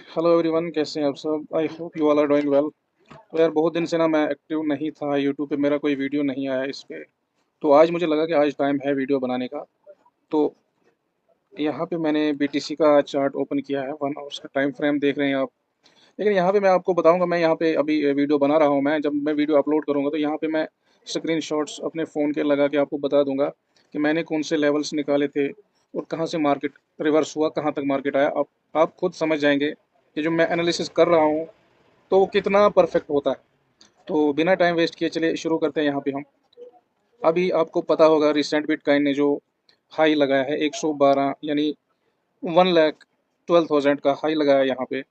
Hello everyone, कैसे हैं आप सब। I hope you all are doing well. तो यार बहुत दिन से ना मैं एक्टिव नहीं था यूट्यूब पे, मेरा कोई वीडियो नहीं आया इस पे। तो आज मुझे लगा कि आज टाइम है वीडियो बनाने का। तो यहाँ पे मैंने बीटीसी का चार्ट ओपन किया है, 1 आवर्स का टाइम फ्रेम देख रहे हैं आप। लेकिन यहाँ पे मैं आपको बताऊंगा, मैं यहाँ पे अभी वीडियो बना रहा हूँ। मैं जब मैं वीडियो अपलोड करूँगा तो यहाँ पे मैं स्क्रीन शॉट्स अपने फ़ोन के लगा के आपको बता दूंगा कि मैंने कौन से लेवल्स निकाले थे और कहाँ से मार्केट रिवर्स हुआ, कहाँ तक मार्केट आया। आप खुद समझ जाएंगे कि जो मैं एनालिसिस कर रहा हूँ तो वो कितना परफेक्ट होता है। तो बिना टाइम वेस्ट किए चलिए शुरू करते हैं। यहाँ पे हम अभी आपको पता होगा रिसेंट बिटकॉइन ने जो हाई लगाया है 112, यानी 1,12,000 का हाई लगाया यहाँ पे।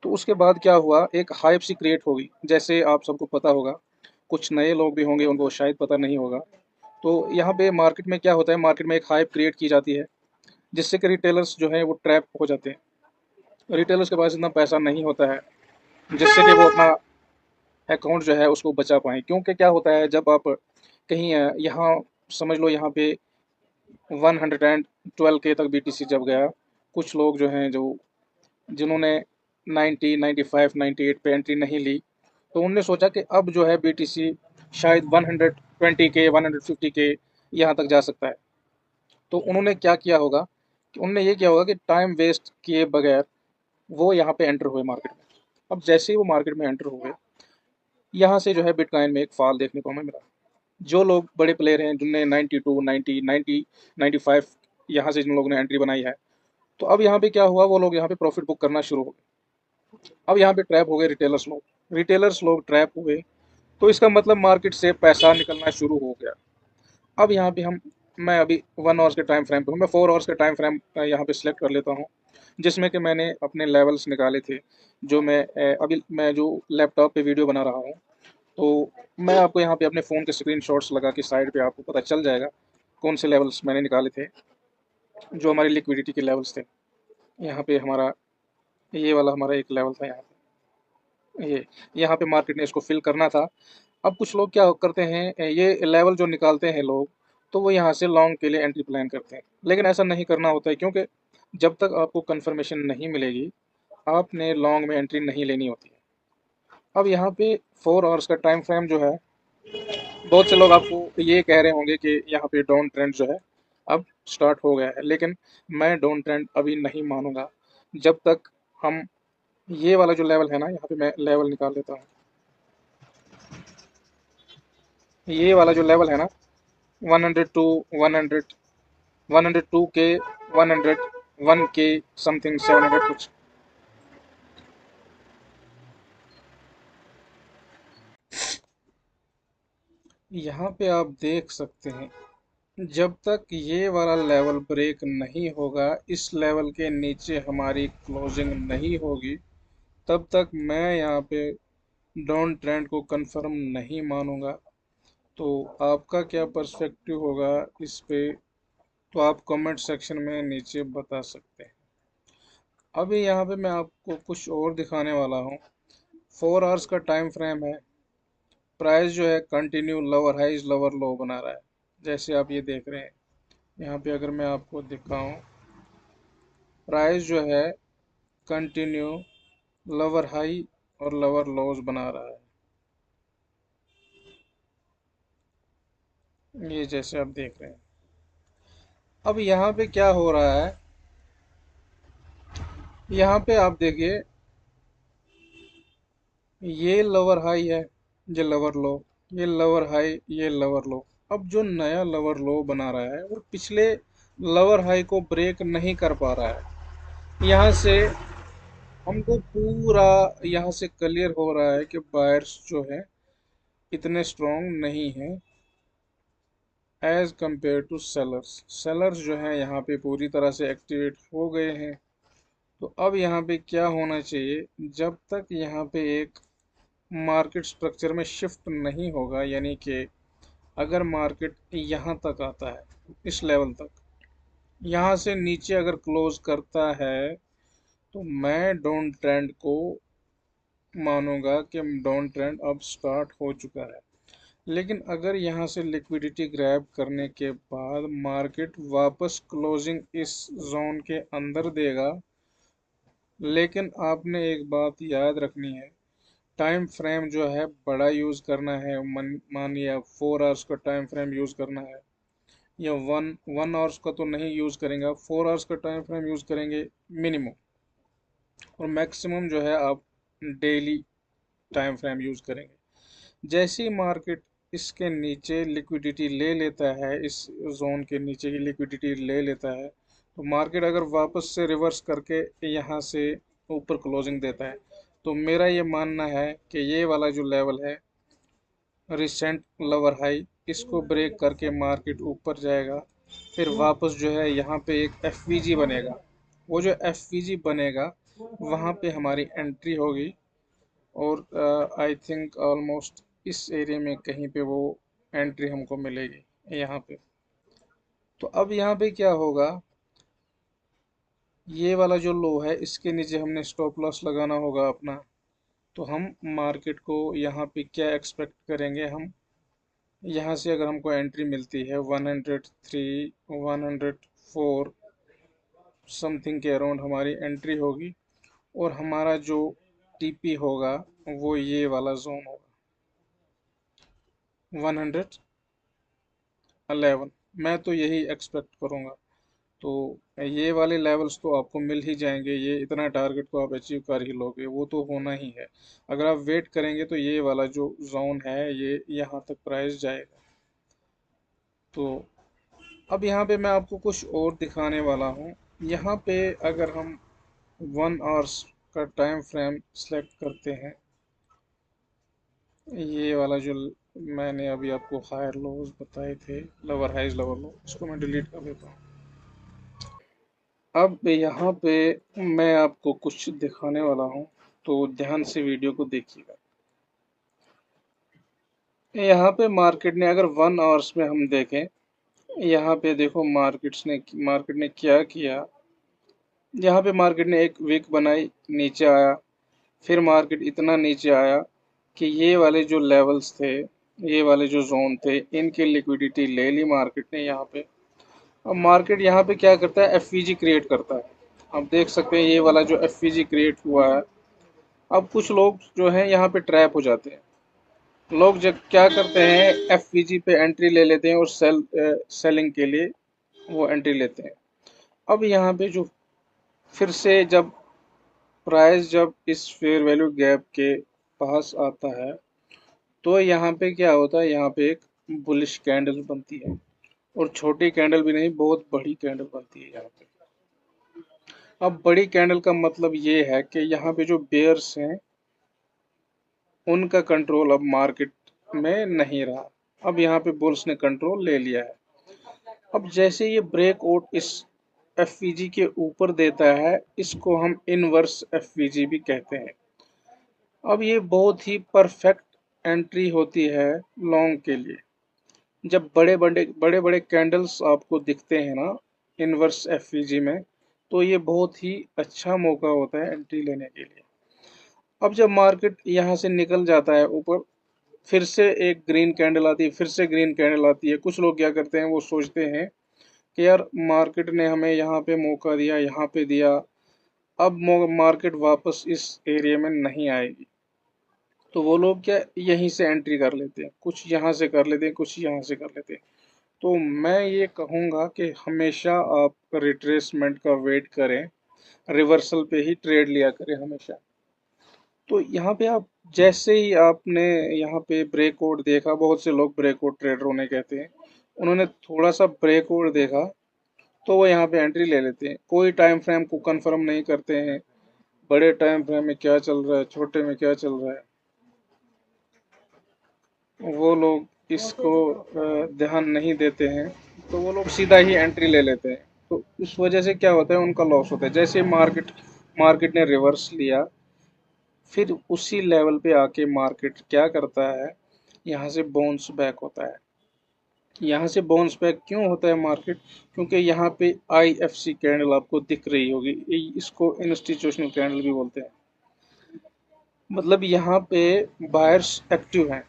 तो उसके बाद क्या हुआ, एक हाइप सी क्रिएट होगी, जैसे आप सबको पता होगा। कुछ नए लोग भी होंगे, उनको शायद पता नहीं होगा। तो यहाँ पे मार्केट में क्या होता है, मार्केट में एक हाइप क्रिएट की जाती है जिससे कि रिटेलर्स जो है वो ट्रैप हो जाते हैं। रिटेलर्स के पास इतना पैसा नहीं होता है जिससे कि वो अपना अकाउंट जो है उसको बचा पाएँ। क्योंकि क्या होता है, जब आप कहीं यहाँ समझ लो यहाँ पे 112 के तक बीटीसी जब गया, कुछ लोग जो हैं जो जिन्होंने 90, 95, 98 पे एंट्री नहीं ली, तो उन्होंने सोचा कि अब जो है बीटीसी शायद 120 के 150 के यहाँ तक जा सकता है। तो उन्होंने क्या किया होगा कि उन्होंने ये किया होगा कि टाइम वेस्ट किए बगैर वो यहाँ पे एंटर हुए मार्केट में। अब जैसे ही वो मार्केट में एंटर हुए, यहाँ से जो है बिटकॉइन में एक फॉल देखने को हमें मिला। जो लोग बड़े प्लेयर हैं जिनने 92, 90, 90, 95 यहाँ से जिन लोगों ने एंट्री बनाई है, तो अब यहाँ पे क्या हुआ, वो लोग यहाँ पे प्रॉफिट बुक करना शुरू हो गए। अब यहाँ पे ट्रैप हो गए रिटेलर्स लोग ट्रैप हुए। तो इसका मतलब मार्केट से पैसा निकलना शुरू हो गया। अब यहाँ पे मैं अभी 1 आवर्स के टाइम फ्रेम पे हूँ, मैं 4 आवर्स के टाइम फ्रेम यहाँ पे सिलेक्ट कर लेता हूँ, जिसमें कि मैंने अपने लेवल्स निकाले थे। जो अभी मैं जो लैपटॉप पे वीडियो बना रहा हूँ, तो मैं आपको यहाँ पे अपने फ़ोन के स्क्रीनशॉट्स लगा के साइड पे आपको पता चल जाएगा कौन से लेवल्स मैंने निकाले थे, जो हमारी लिक्विडिटी के लेवल्स थे। यहाँ पे हमारा ये वाला हमारा एक लेवल था, यहाँ पे ये यहाँ पे मार्केट ने इसको फिल करना था। अब कुछ लोग क्या करते हैं, ये लेवल जो निकालते हैं लोग, तो वो यहाँ से लॉन्ग के लिए एंट्री प्लान करते हैं। लेकिन ऐसा नहीं करना होता है, क्योंकि जब तक आपको कंफर्मेशन नहीं मिलेगी आपने लॉन्ग में एंट्री नहीं लेनी होती है। अब यहाँ पे 4 आवर्स का टाइम फ्रेम जो है, बहुत से लोग आपको ये कह रहे होंगे कि यहाँ पे डाउन ट्रेंड जो है अब स्टार्ट हो गया है। लेकिन मैं डाउन ट्रेंड अभी नहीं मानूंगा जब तक हम ये वाला जो लेवल है ना, यहाँ पे मैं लेवल निकाल लेता हूँ। ये वाला जो लेवल है ना, 102, 100, 102 के, 101 के, समथिंग 700 कुछ। यहाँ पे आप देख सकते हैं, जब तक ये वाला लेवल ब्रेक नहीं होगा, इस लेवल के नीचे हमारी क्लोजिंग नहीं होगी, तब तक मैं यहाँ पे डाउन ट्रेंड को कंफर्म नहीं मानूंगा। तो आपका क्या पर्सपेक्टिव होगा इस पे, तो आप कमेंट सेक्शन में नीचे बता सकते हैं। अभी यहाँ पे मैं आपको कुछ और दिखाने वाला हूँ। 4 आवर्स का टाइम फ्रेम है। प्राइस जो है continue lower highs lower low बना रहा है, जैसे आप ये देख रहे हैं। यहाँ पे अगर मैं आपको दिखाऊं, प्राइस जो है कंटिन्यू लोअर हाई और लोअर लोज बना रहा है, ये जैसे आप देख रहे हैं। अब यहाँ पे क्या हो रहा है, यहाँ पे आप देखिए, ये लोअर हाई है, ये लोअर लो, ये लोअर हाई, ये लोअर लो। अब जो नया लोअर लो बना रहा है वो पिछले लोअर हाई को ब्रेक नहीं कर पा रहा है। यहाँ से हमको पूरा यहाँ से क्लियर हो रहा है कि बायर्स जो है इतने स्ट्रॉन्ग नहीं हैं as compare to sellers. Sellers जो हैं यहाँ पे पूरी तरह से एक्टिवेट हो गए हैं। तो अब यहाँ पे क्या होना चाहिए, जब तक यहाँ पे एक मार्केट स्ट्रक्चर में शिफ्ट नहीं होगा, यानी कि अगर मार्केट यहाँ तक आता है इस लेवल तक, यहाँ से नीचे अगर क्लोज करता है, तो मैं डाउन ट्रेंड को मानूंगा कि डाउन ट्रेंड अब स्टार्ट हो चुका है। लेकिन अगर यहाँ से लिक्विडिटी ग्रैब करने के बाद मार्केट वापस क्लोजिंग इस जोन के अंदर देगा, लेकिन आपने एक बात याद रखनी है, टाइम फ्रेम जो है बड़ा यूज़ करना है। मानिए 4 आवर्स का टाइम फ्रेम यूज़ करना है, या वन वन आवर्स का तो नहीं यूज़ करेंगे आप, 4 आवर्स का टाइम फ्रेम यूज़ करेंगे मिनिमम। और मैक्सिमम जो है आप डेली टाइम फ्रेम यूज़ करेंगे। जैसी मार्केट इसके नीचे लिक्विडिटी ले लेता है, इस जोन के नीचे की लिक्विडिटी ले लेता है, तो मार्केट अगर वापस से रिवर्स करके यहाँ से ऊपर क्लोजिंग देता है, तो मेरा ये मानना है कि ये वाला जो लेवल है रिसेंट लोअर हाई, इसको ब्रेक करके मार्केट ऊपर जाएगा। फिर वापस जो है यहाँ पे एक एफ बनेगा। वो जो एफ बनेगा वहाँ पे हमारी एंट्री होगी। और आई थिंक ऑलमोस्ट इस एरिया में कहीं पे वो एंट्री हमको मिलेगी यहाँ पे। तो अब यहाँ पे क्या होगा, ये वाला जो लो है इसके नीचे हमने स्टॉप लॉस लगाना होगा अपना। तो हम मार्केट को यहाँ पे क्या एक्सपेक्ट करेंगे, हम यहाँ से अगर हमको एंट्री मिलती है 103 104 समथिंग के अराउंड हमारी एंट्री होगी। और हमारा जो टीपी होगा वो ये वाला जोन होगा 111। मैं तो यही एक्सपेक्ट करूँगा। तो ये वाले लेवल्स तो आपको मिल ही जाएंगे, ये इतना टारगेट को आप अचीव कर ही लोगे, वो तो होना ही है। अगर आप वेट करेंगे तो ये वाला जो जोन है ये यहाँ तक प्राइस जाएगा। तो अब यहाँ पे मैं आपको कुछ और दिखाने वाला हूँ। यहाँ पे अगर हम 1 आवर्स का टाइम फ्रेम सेलेक्ट करते हैं, ये वाला जो मैंने अभी आपको हायर लोज बताए थे, लोअर हाइज लोअर लो, इसको मैं डिलीट कर देता हूँ। अब यहाँ पे मैं आपको कुछ दिखाने वाला हूँ, तो ध्यान से वीडियो को देखिएगा। यहाँ पे मार्केट ने अगर 1 आवर्स में हम देखें, यहाँ पे देखो मार्केट ने क्या किया। यहाँ पे मार्केट ने एक विक बनाई, नीचे आया, फिर मार्केट इतना नीचे आया कि ये वाले जो लेवल्स थे, ये वाले जो जोन थे, इनकी लिक्विडिटी ले ली मार्केट ने यहाँ पे। अब मार्केट यहाँ पे क्या करता है, एफ क्रिएट करता है। आप देख सकते हैं ये वाला जो एफ क्रिएट हुआ है। अब कुछ लोग जो हैं यहाँ पे ट्रैप हो जाते हैं। लोग जब क्या करते हैं, एफ पे एंट्री ले लेते हैं और सेलिंग के लिए वो एंट्री लेते हैं। अब यहाँ पे जो फिर से जब प्राइस जब इस फेयर वैल्यू गैप के पास आता है, तो यहाँ पे क्या होता है, यहाँ पे एक बुलिश कैंडल बनती है। और छोटी कैंडल भी नहीं, बहुत बड़ी कैंडल बनती है यहाँ पे। अब बड़ी कैंडल का मतलब ये है कि यहाँ पे जो बेयर्स हैं उनका कंट्रोल अब मार्केट में नहीं रहा। अब यहाँ पे बुल्स ने कंट्रोल ले लिया है। अब जैसे ये ब्रेकआउट इस एफ के ऊपर देता है, इसको हम इनवर्स एफ भी कहते हैं। अब ये बहुत ही परफेक्ट एंट्री होती है लॉन्ग के लिए। जब बड़े बड़े कैंडल्स आपको दिखते हैं ना इनवर्स एफ में, तो ये बहुत ही अच्छा मौका होता है एंट्री लेने के लिए। अब जब मार्केट यहाँ से निकल जाता है ऊपर, फिर से एक ग्रीन कैंडल आती है, फिर से ग्रीन कैंडल आती है। कुछ लोग क्या करते हैं, वो सोचते हैं कि यार मार्केट ने हमें यहाँ पे मौका दिया, यहाँ पे दिया, अब मार्केट वापस इस एरिया में नहीं आएगी। तो वो लोग क्या यहीं से एंट्री कर लेते हैं, कुछ यहाँ से कर लेते हैं, कुछ यहाँ से कर लेते हैं। तो मैं ये कहूँगा कि हमेशा आप रिट्रेसमेंट का वेट करें, रिवर्सल पे ही ट्रेड लिया करें हमेशा। तो यहाँ पे आप जैसे ही आपने यहाँ पे ब्रेकआउट देखा, बहुत से लोग ब्रेकआउट ट्रेडर उन्हें कहते हैं, उन्होंने थोड़ा सा ब्रेकआउट देखा तो वो यहाँ पे एंट्री ले लेते हैं। कोई टाइम फ्रेम को कंफर्म नहीं करते हैं, बड़े टाइम फ्रेम में क्या चल रहा है, छोटे में क्या चल रहा है, वो लोग इसको ध्यान नहीं देते हैं। तो वो लोग सीधा ही एंट्री ले लेते हैं। तो उस वजह से क्या होता है, उनका लॉस होता है। जैसे मार्केट ने रिवर्स लिया, फिर उसी लेवल पे आके मार्केट क्या करता है, यहाँ से बाउंस बैक होता है। यहाँ से बाउंस बैक क्यों होता है मार्केट, क्योंकि यहाँ पे IFC कैंडल आपको दिख रही होगी, इसको इंस्टीट्यूशनल कैंडल भी बोलते हैं। मतलब यहाँ पे बायर्स एक्टिव हैं।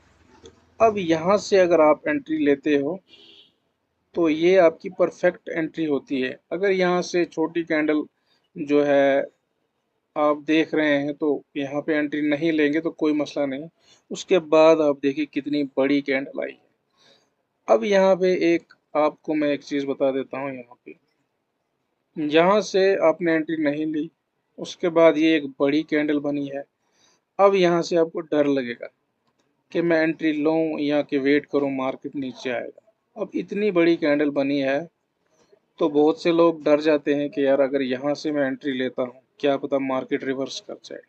अब यहाँ से अगर आप एंट्री लेते हो तो ये आपकी परफेक्ट एंट्री होती है। अगर यहाँ से छोटी कैंडल जो है आप देख रहे हैं तो यहाँ पे एंट्री नहीं लेंगे तो कोई मसला नहीं। उसके बाद आप देखिए कितनी बड़ी कैंडल आई है। अब यहाँ पे एक आपको मैं एक चीज़ बता देता हूँ। यहाँ पे यहाँ से आपने एंट्री नहीं ली, उसके बाद ये एक बड़ी कैंडल बनी है। अब यहाँ से आपको डर लगेगा कि मैं एंट्री लूँ या कि वेट करूँ मार्केट नीचे आएगा। अब इतनी बड़ी कैंडल बनी है तो बहुत से लोग डर जाते हैं कि यार अगर यहाँ से मैं एंट्री लेता हूँ क्या पता मार्केट रिवर्स कर जाए।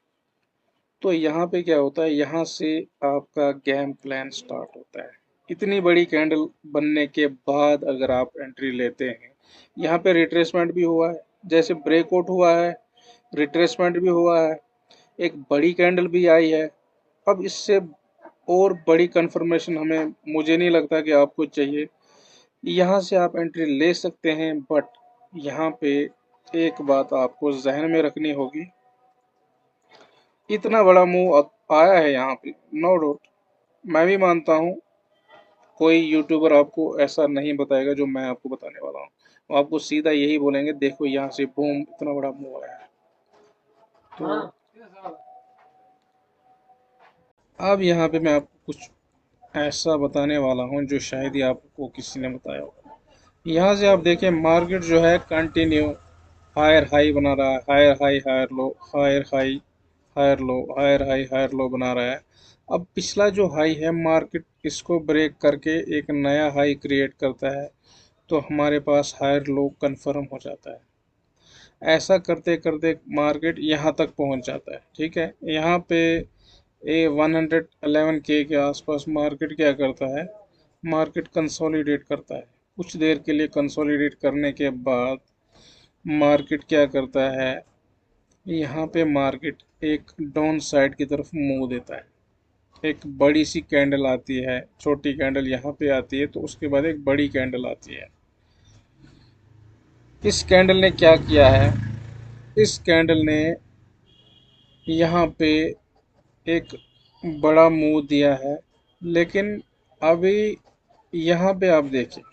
तो यहाँ पे क्या होता है, यहाँ से आपका गेम प्लान स्टार्ट होता है। इतनी बड़ी कैंडल बनने के बाद अगर आप एंट्री लेते हैं, यहाँ पे रिट्रेसमेंट भी हुआ है, जैसे ब्रेकआउट हुआ है, रिट्रेसमेंट भी हुआ है, एक बड़ी कैंडल भी आई है। अब इससे और बड़ी कंफर्मेशन हमें मुझे नहीं लगता कि आपको चाहिए। यहाँ से आप एंट्री ले सकते हैं, बट यहाँ पे एक बात आपको जहन में रखनी होगी, इतना बड़ा मूव आया है यहाँ पे, नो डाउट मैं भी मानता हूँ कोई यूट्यूबर आपको ऐसा नहीं बताएगा जो मैं आपको बताने वाला हूँ। वो आपको सीधा यही बोलेंगे देखो यहाँ से बूम इतना बड़ा मूव आया है। तो अब यहाँ पे मैं आपको कुछ ऐसा बताने वाला हूँ जो शायद ही आपको किसी ने बताया होगा। यहाँ से आप देखें मार्केट जो है कंटिन्यू हायर हाई बना रहा है, higher high higher low, higher high higher low, higher high higher low बना रहा है। अब पिछला जो हाई है मार्केट इसको ब्रेक करके एक नया हाई क्रिएट करता है तो हमारे पास हायर लो कंफर्म हो जाता है। ऐसा करते करते मार्केट यहाँ तक पहुँच जाता है। ठीक है, यहाँ पे 111K के आसपास मार्केट क्या करता है, मार्केट कंसोलिडेट करता है। कुछ देर के लिए कंसोलिडेट करने के बाद मार्केट क्या करता है, यहाँ पे मार्केट एक डाउन साइड की तरफ मूव देता है। एक बड़ी सी कैंडल आती है, छोटी कैंडल यहाँ पे आती है तो उसके बाद एक बड़ी कैंडल आती है। इस कैंडल ने क्या किया है, इस कैंडल ने यहाँ पे एक बड़ा मूव दिया है, लेकिन अभी यहाँ पे आप देखिए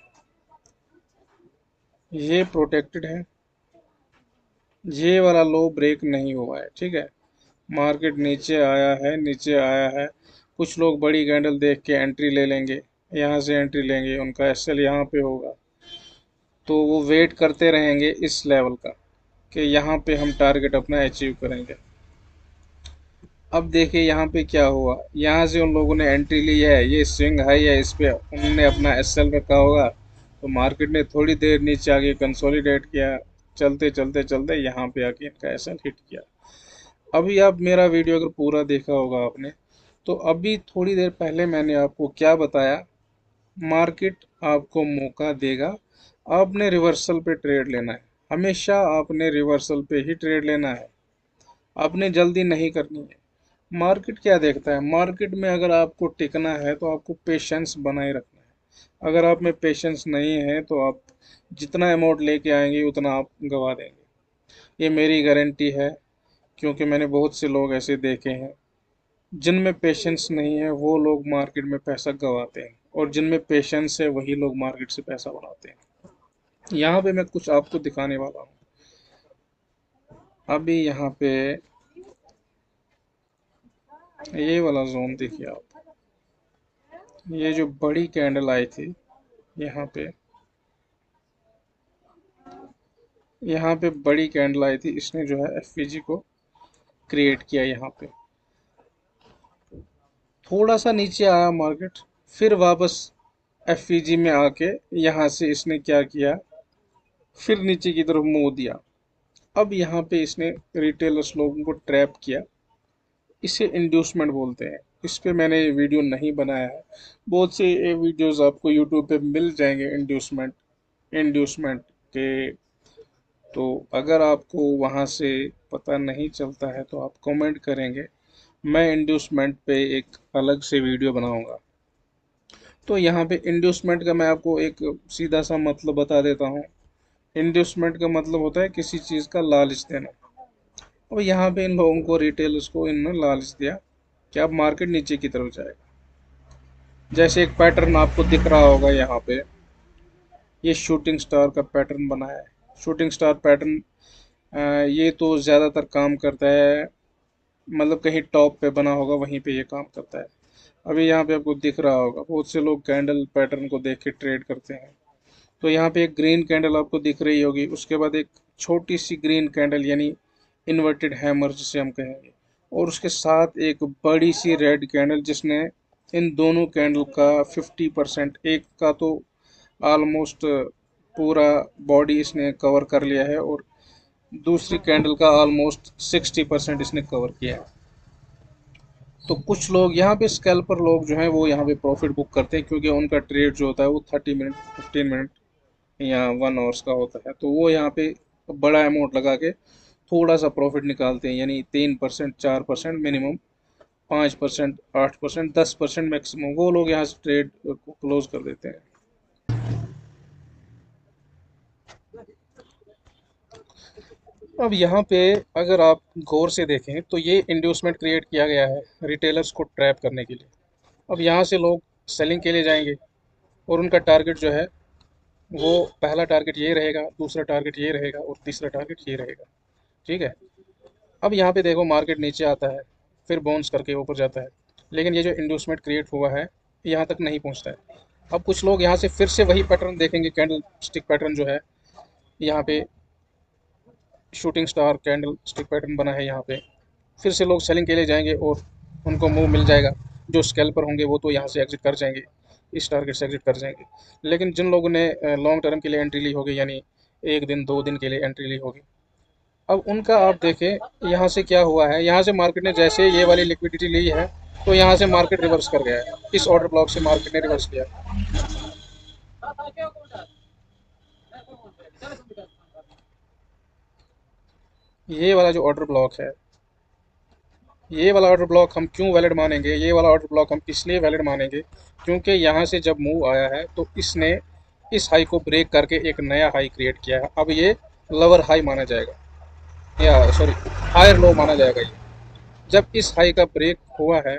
ये प्रोटेक्टेड है, ये वाला लो ब्रेक नहीं हुआ है। ठीक है, मार्केट नीचे आया है, नीचे आया है। कुछ लोग बड़ी कैंडल देख के एंट्री ले लेंगे, यहाँ से एंट्री लेंगे, उनका एसएल यहाँ पे होगा तो वो वेट करते रहेंगे इस लेवल का कि यहाँ पे हम टारगेट अपना अचीव करेंगे। अब देखिए यहाँ पे क्या हुआ, यहाँ से उन लोगों ने एंट्री ली है, ये स्विंग हाई है, इस पे उन्होंने अपना एसएल रखा होगा तो मार्केट ने थोड़ी देर नीचे आके कंसोलिडेट किया, चलते चलते चलते यहाँ पे आके इनका एसएल हिट किया। अभी आप मेरा वीडियो अगर पूरा देखा होगा आपने तो अभी थोड़ी देर पहले मैंने आपको क्या बताया, मार्केट आपको मौका देगा, आपने रिवर्सल पे ट्रेड लेना है। हमेशा आपने रिवर्सल पे ही ट्रेड लेना है, आपने जल्दी नहीं करनी है। मार्केट क्या देखता है, मार्केट में अगर आपको टिकना है तो आपको पेशेंस बनाए रखना है। अगर आप में पेशेंस नहीं है तो आप जितना अमाउंट लेके आएंगे उतना आप गवा देंगे, ये मेरी गारंटी है। क्योंकि मैंने बहुत से लोग ऐसे देखे हैं जिनमें पेशेंस नहीं है, वो लोग मार्केट में पैसा गवाते हैं, और जिनमें पेशेंस है वही लोग मार्केट से पैसा बनाते हैं। यहाँ पे मैं कुछ आपको दिखाने वाला हूँ। अभी यहाँ पे ये वाला जोन देखिए आप, ये जो बड़ी कैंडल आई थी यहाँ पे, यहाँ पे बड़ी कैंडल आई थी, इसने जो है एफवीजी को क्रिएट किया। यहाँ पे थोड़ा सा नीचे आया मार्केट, फिर वापस एफवीजी में आके यहाँ से इसने क्या किया, फिर नीचे की तरफ मुंह दिया। अब यहाँ पे इसने रिटेलर्स लोगों को ट्रैप किया, इसे इंड्यूसमेंट बोलते हैं। इस पे मैंने वीडियो नहीं बनाया है, बहुत से वीडियोस आपको यूट्यूब पे मिल जाएंगे इंड्यूसमेंट इंड्यूसमेंट के। तो अगर आपको वहाँ से पता नहीं चलता है तो आप कमेंट करेंगे, मैं इंड्यूसमेंट पे एक अलग से वीडियो बनाऊंगा। तो यहाँ पे इंड्यूसमेंट का मैं आपको एक सीधा सा मतलब बता देता हूँ। इंड्यूसमेंट का मतलब होता है किसी चीज़ का लालच देना। और यहाँ पे इन लोगों को, रिटेलर्स को, इन्होंने लालच दिया कि अब मार्केट नीचे की तरफ जाएगा। जैसे एक पैटर्न आपको दिख रहा होगा यहाँ पे, ये शूटिंग स्टार का पैटर्न बना है। शूटिंग स्टार पैटर्न ये तो ज़्यादातर काम करता है, मतलब कहीं टॉप पे बना होगा वहीं पे ये काम करता है। अभी यहाँ पे आपको दिख रहा होगा, बहुत से लोग कैंडल पैटर्न को देख के ट्रेड करते हैं। तो यहाँ पे एक ग्रीन कैंडल आपको दिख रही होगी, उसके बाद एक छोटी सी ग्रीन कैंडल यानी इन्वर्टेड हैमर जिसे हम कहेंगे, और उसके साथ एक बड़ी सी रेड कैंडल जिसने इन दोनों कैंडल का 50%, एक का तो ऑलमोस्ट पूरा बॉडी इसने कवर कर लिया है, और दूसरी कैंडल का ऑलमोस्ट 60% इसने कवर किया है। तो कुछ लोग यहाँ पे स्कैल्पर लोग जो हैं वो यहाँ पे प्रॉफिट बुक करते हैं, क्योंकि उनका ट्रेड जो होता है वो 30 मिनट, 15 मिनट या 1 आवर्स का होता है। तो वो यहाँ पे बड़ा अमाउंट लगा के थोड़ा सा प्रॉफिट निकालते हैं, यानी 3%, 4% मिनिमम, 5%, 8%, 10% मैक्सिमम, वो लोग यहाँ से ट्रेड को क्लोज कर देते हैं। अब यहाँ पे अगर आप गौर से देखें तो ये इंड्यूसमेंट क्रिएट किया गया है रिटेलर्स को ट्रैप करने के लिए। अब यहाँ से लोग सेलिंग के लिए जाएंगे, और उनका टारगेट जो है वो पहला टारगेट ये रहेगा, दूसरा टारगेट ये रहेगा, और तीसरा टारगेट ये रहेगा। ठीक है। अब यहाँ पे देखो मार्केट नीचे आता है, फिर बाउंस करके ऊपर जाता है, लेकिन ये जो इंड्यूसमेंट क्रिएट हुआ है यहाँ तक नहीं पहुँचता है। अब कुछ लोग यहाँ से फिर से वही पैटर्न देखेंगे, कैंडल स्टिक पैटर्न जो है यहाँ पे, shooting star candle stick pattern बना है यहाँ पे, फिर से लोग सेलिंग के लिए जाएंगे और उनको मूव मिल जाएगा। जो स्कैल्पर होंगे वो तो यहाँ से एग्जिट कर जाएंगे, इस टारगेट से एग्जिट कर जाएंगे। लेकिन जिन लोगों ने लॉन्ग टर्म के लिए एंट्री ली होगी, यानी 1 दिन 2 दिन के लिए एंट्री ली होगी, अब उनका आप देखें यहाँ से क्या हुआ है। यहाँ से मार्केट ने जैसे ये वाली लिक्विडिटी ली है, तो यहाँ से मार्केट रिवर्स कर गया है, इस ऑर्डर ब्लॉक से मार्केट ने रिवर्स किया। ये वाला जो ऑर्डर ब्लॉक है, ये वाला ऑर्डर ब्लॉक हम क्यों वैलिड मानेंगे, ये वाला ऑर्डर ब्लॉक हम इसलिए वैलिड मानेंगे क्योंकि यहाँ से जब मूव आया है तो इसने इस हाई को ब्रेक करके एक नया हाई क्रिएट किया है। अब ये लोअर हाई माना जाएगा, या सॉरी हायर लो माना जाएगा। ये जब इस हाई का ब्रेक हुआ है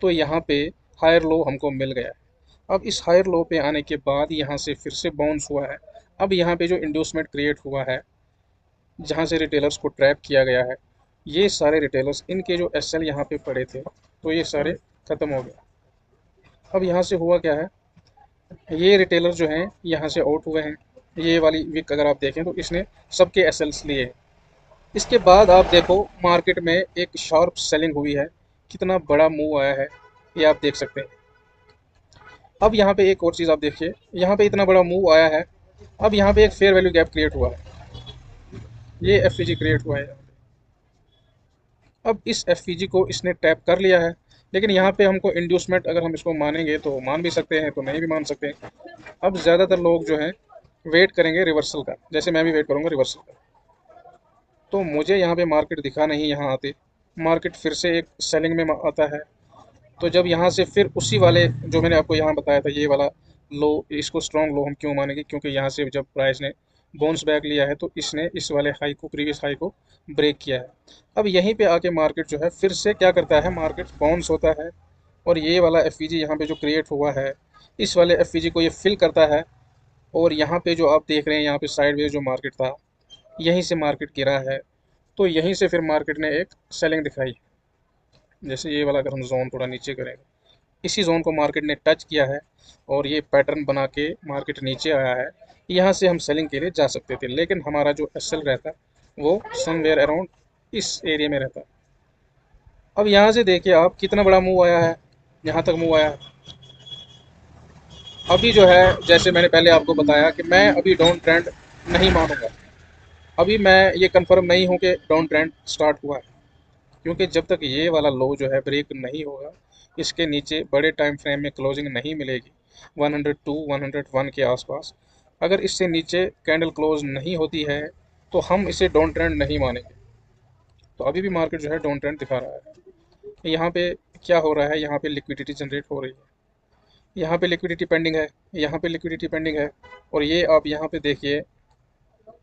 तो यहाँ पे हायर लो हमको मिल गया है। अब इस हायर लो पे आने के बाद यहाँ से फिर से बाउंस हुआ है। अब यहाँ पे जो इंड्यूसमेंट क्रिएट हुआ है, जहाँ से रिटेलर्स को ट्रैप किया गया है, ये सारे रिटेलर्स, इनके जो एसएल यहाँ पे पड़े थे तो ये सारे ख़त्म हो गए। अब यहाँ से हुआ क्या है, ये रिटेलर जो हैं यहाँ से आउट हुए हैं। ये वाली वीक अगर आप देखें तो इसने सबके एसएल्स लिए हैं। इसके बाद आप देखो मार्केट में एक शार्प सेलिंग हुई है, कितना बड़ा मूव आया है ये आप देख सकते हैं। अब यहाँ पे एक और चीज़ आप देखिए, यहाँ पे इतना बड़ा मूव आया है, अब यहाँ पे एक फेयर वैल्यू गैप क्रिएट हुआ है, ये एफईजी क्रिएट हुआ है। अब इस एफईजी को इसने टैप कर लिया है, लेकिन यहाँ पे हमको इंड्यूसमेंट अगर हम इसको मानेंगे तो मान भी सकते हैं, तो नहीं भी मान सकते हैं। अब ज़्यादातर लोग जो हैं वेट करेंगे रिवर्सल का, जैसे मैं भी वेट करूँगा रिवर्सल का। तो मुझे यहाँ पे मार्केट दिखा नहीं, यहाँ आते मार्केट फिर से एक सेलिंग में आता है। तो जब यहाँ से फिर उसी वाले जो मैंने आपको यहाँ बताया था, ये वाला लो, इसको स्ट्रॉन्ग लो हम क्यों मानेंगे, क्योंकि यहाँ से जब प्राइस ने बाउंस बैक लिया है तो इसने इस वाले हाई को, प्रीवियस हाई को ब्रेक किया है। अब यहीं पे आके मार्केट जो है फिर से क्या करता है, मार्केट बाउंस होता है, और ये वाला एफ यहाँ पे जो क्रिएट हुआ है, इस वाले एफ को ये फिल करता है। और यहाँ पे जो आप देख रहे हैं, यहाँ पे साइडवेज जो मार्केट था, यहीं से मार्केट गिरा है, तो यहीं से फिर मार्केट ने एक सेलिंग दिखाई। जैसे ये वाला अगर हम जोन थोड़ा नीचे करेंगे, इसी जोन को मार्केट ने टच किया है और ये पैटर्न बना के मार्केट नीचे आया है। यहाँ से हम सेलिंग के लिए जा सकते थे, लेकिन हमारा जो एसएल रहता वो समवेयर अराउंड इस एरिया में रहता। अब यहाँ से देखिए आप कितना बड़ा मूव आया है, यहाँ तक मूव आया है। अभी जो है जैसे मैंने पहले आपको बताया कि मैं अभी डाउन ट्रेंड नहीं मानूंगा, अभी मैं ये कंफर्म नहीं हूँ कि डाउन ट्रेंड स्टार्ट हुआ है, क्योंकि जब तक ये वाला लो जो है ब्रेक नहीं होगा, इसके नीचे बड़े टाइम फ्रेम में क्लोजिंग नहीं मिलेगी 102, 101 के आसपास, अगर इससे नीचे कैंडल क्लोज नहीं होती है तो हम इसे डाउन ट्रेंड नहीं मानेंगे। तो अभी भी मार्केट जो है डाउन ट्रेंड दिखा रहा है। यहाँ पे क्या हो रहा है, यहाँ पे लिक्विडिटी जनरेट हो रही है, यहाँ पे लिक्विडिटी पेंडिंग है, यहाँ पे लिक्विडिटी पेंडिंग है, और ये आप यहाँ पे देखिए,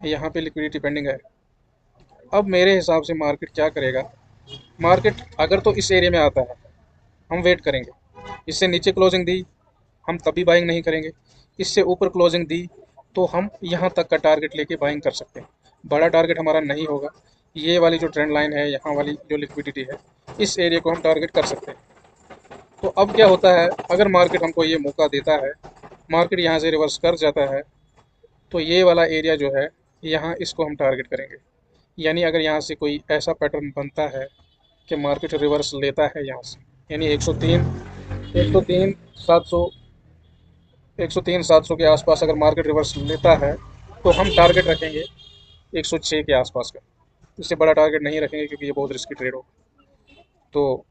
यहाँ पे लिक्विडिटी पेंडिंग है। अब मेरे हिसाब से मार्केट क्या करेगा, मार्केट अगर तो इस एरिया में आता है हम वेट करेंगे, इससे नीचे क्लोजिंग दी हम तभी बाइंग नहीं करेंगे, इससे ऊपर क्लोजिंग दी तो हम यहाँ तक का टारगेट लेके बाइंग कर सकते हैं। बड़ा टारगेट हमारा नहीं होगा। ये वाली जो ट्रेंड लाइन है, यहाँ वाली जो लिक्विडिटी है, इस एरिया को हम टारगेट कर सकते हैं। तो अब क्या होता है, अगर मार्केट हमको ये मौका देता है, मार्केट यहाँ से रिवर्स कर जाता है, तो ये वाला एरिया जो है, यहाँ इसको हम टारगेट करेंगे। यानी अगर यहाँ से कोई ऐसा पैटर्न बनता है कि मार्केट रिवर्स लेता है यहाँ से, यानी 103 700 103 700 के आसपास अगर मार्केट रिवर्स लेता है, तो हम टारगेट रखेंगे 106 के आसपास का। इससे बड़ा टारगेट नहीं रखेंगे क्योंकि ये बहुत रिस्की ट्रेड हो। तो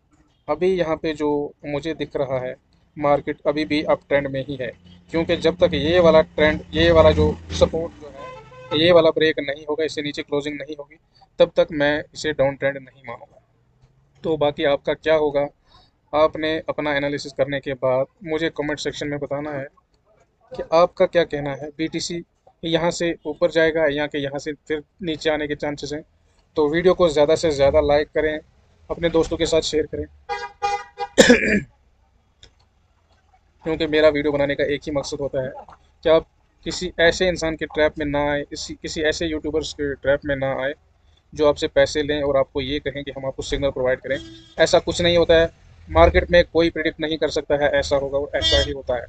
अभी यहाँ पे जो मुझे दिख रहा है, मार्केट अभी भी अप ट्रेंड में ही है, क्योंकि जब तक ये वाला ट्रेंड, ये वाला जो सपोर्ट जो है, ये वाला ब्रेक नहीं होगा, इससे नीचे क्लोजिंग नहीं होगी, तब तक मैं इसे डाउन ट्रेंड नहीं मानूंगा। तो बाकी आपका क्या होगा, आपने अपना एनालिसिस करने के बाद मुझे कमेंट सेक्शन में बताना है कि आपका क्या कहना है, बीटीसी यहाँ से ऊपर जाएगा या कि यहाँ से फिर नीचे आने के चांसेस हैं। तो वीडियो को ज़्यादा से ज़्यादा लाइक करें, अपने दोस्तों के साथ शेयर करें, क्योंकि मेरा वीडियो बनाने का एक ही मकसद होता है कि आप किसी ऐसे इंसान के ट्रैप में ना आए, किसी ऐसे यूट्यूबर्स के ट्रैप में ना आए जो आपसे पैसे लें और आपको ये कहें कि हम आपको सिग्नल प्रोवाइड करें। ऐसा कुछ नहीं होता है। मार्केट में कोई प्रिडिक्ट नहीं कर सकता है ऐसा होगा और ऐसा ही होता है।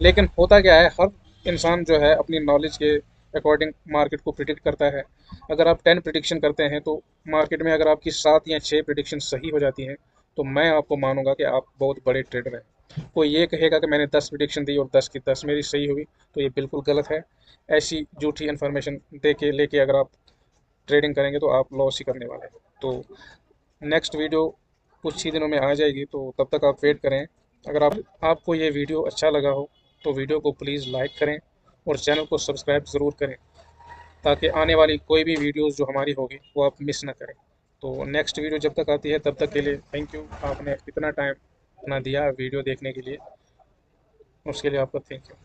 लेकिन होता क्या है, हर इंसान जो है अपनी नॉलेज के अकॉर्डिंग मार्केट को प्रिडिक्ट करता है। अगर आप 10 प्रिडिक्शन करते हैं तो मार्केट में अगर आपकी 7 या 6 प्रिडिक्शन सही हो जाती हैं, तो मैं आपको मानूंगा कि आप बहुत बड़े ट्रेडर हैं। कोई ये कहेगा कि मैंने 10 प्रिडिक्शन दी और 10 की 10 मेरी सही हुई, तो ये बिल्कुल गलत है। ऐसी झूठी इन्फॉर्मेशन दे के लेके अगर आप ट्रेडिंग करेंगे तो आप लॉस ही करने वाले हैं। तो नेक्स्ट वीडियो कुछ ही दिनों में आ जाएगी, तो तब तक आप वेट करें। अगर आपको ये वीडियो अच्छा लगा हो तो वीडियो को प्लीज़ लाइक करें और चैनल को सब्सक्राइब ज़रूर करें, ताकि आने वाली कोई भी वीडियोस जो हमारी होगी वो आप मिस ना करें। तो नेक्स्ट वीडियो जब तक आती है तब तक के लिए थैंक यू। आपने इतना टाइम अपना दिया वीडियो देखने के लिए, उसके लिए आपका थैंक यू।